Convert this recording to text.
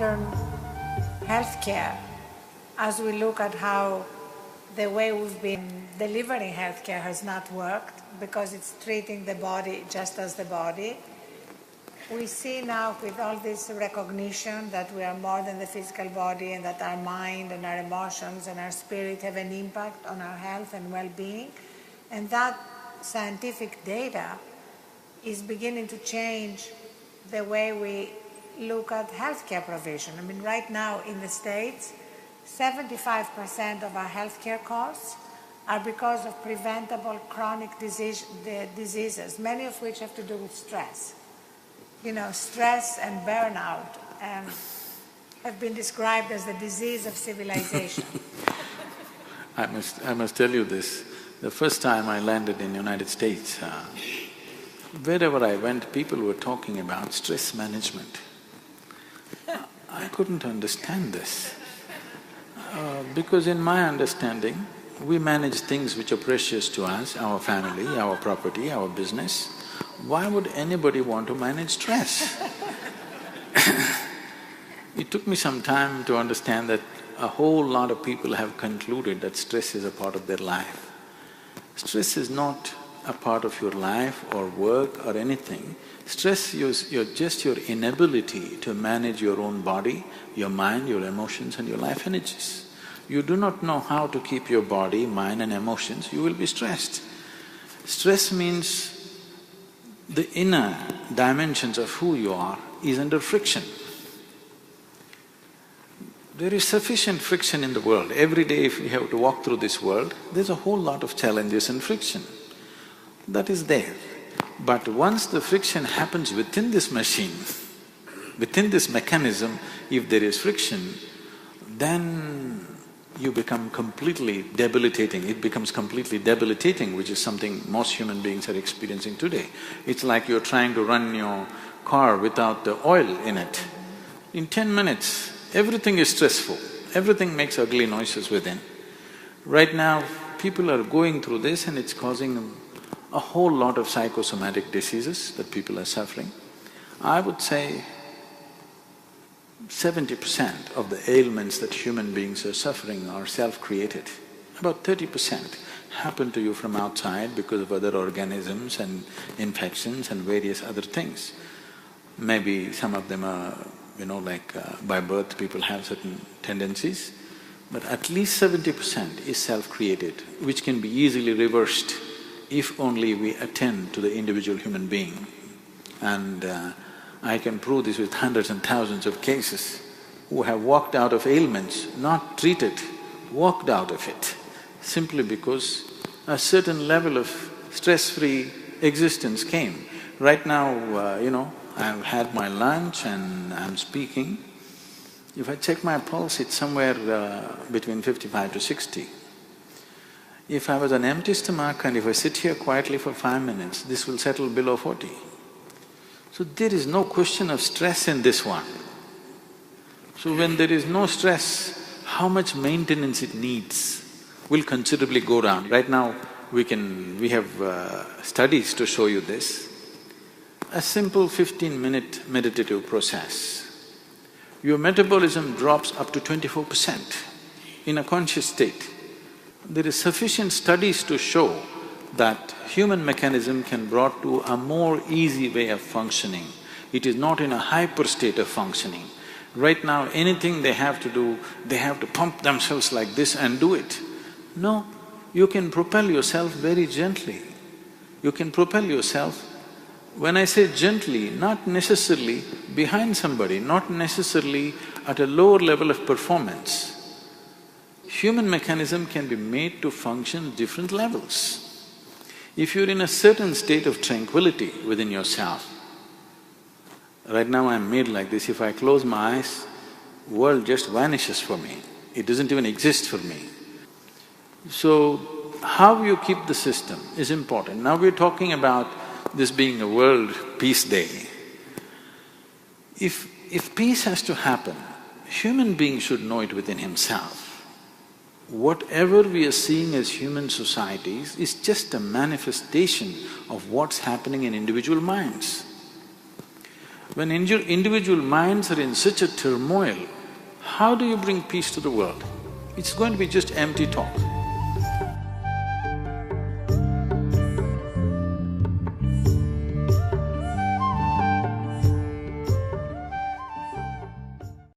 modern healthcare, as we look at how the way we've been delivering healthcare has not worked because it's treating the body just as the body, we see now with all this recognition that we are more than the physical body and that our mind and our emotions and our spirit have an impact on our health and well-being. And that scientific data is beginning to change the way we look at healthcare provision. I mean, right now in the States, 75% of our healthcare costs are because of preventable chronic diseases, many of which have to do with stress. You know, stress and burnout have been described as the disease of civilization. I must tell you this. The first time I landed in the United States, wherever I went, people were talking about stress management. I couldn't understand this. Because in my understanding, we manage things which are precious to us, our family, our property, our business. Why would anybody want to manage stress? It took me some time to understand that a whole lot of people have concluded that stress is a part of their life. Stress is not a part of your life or work or anything. Stress is just your inability to manage your own body, your mind, your emotions and your life energies. You do not know how to keep your body, mind and emotions, you will be stressed. Stress means the inner dimensions of who you are is under friction. There is sufficient friction in the world. Every day if we have to walk through this world, there's a whole lot of challenges and friction. That is there. But once the friction happens within this machine, within this mechanism, if there is friction, then you become completely debilitating. It becomes completely debilitating, which is something most human beings are experiencing today. It's like you're trying to run your car without the oil in it. In 10 minutes, everything is stressful, everything makes ugly noises within. Right now, people are going through this and it's causing a whole lot of psychosomatic diseases that people are suffering. I would say 70% of the ailments that human beings are suffering are self-created. About 30% happen to you from outside because of other organisms and infections and various other things. Maybe some of them are, by birth people have certain tendencies, but at least 70% is self-created, which can be easily reversed if only we attend to the individual human being. And I can prove this with hundreds and thousands of cases who have walked out of ailments, not treated, walked out of it, simply because a certain level of stress-free existence came. Right now, I've had my lunch and I'm speaking. If I check my pulse, it's somewhere between 55 to 60. If I was an empty stomach and if I sit here quietly for 5 minutes, this will settle below 40. So there is no question of stress in this one. So when there is no stress, how much maintenance it needs will considerably go down. Right now, we have studies to show you this. A simple 15-minute meditative process, your metabolism drops up to 24% in a conscious state. There is sufficient studies to show that human mechanism can brought to a more easy way of functioning. It is not in a hyper state of functioning. Right now, anything they have to do, they have to pump themselves like this and do it. No, you can propel yourself very gently. You can propel yourself, when I say gently, not necessarily behind somebody, not necessarily at a lower level of performance. Human mechanism can be made to function different levels. If you're in a certain state of tranquility within yourself, right now I'm made like this, if I close my eyes, world just vanishes for me, it doesn't even exist for me. So, how you keep the system is important. Now we're talking about this being a World Peace Day. If peace has to happen, human being should know it within himself. Whatever we are seeing as human societies is just a manifestation of what's happening in individual minds. When individual minds are in such a turmoil, how do you bring peace to the world? It's going to be just empty talk.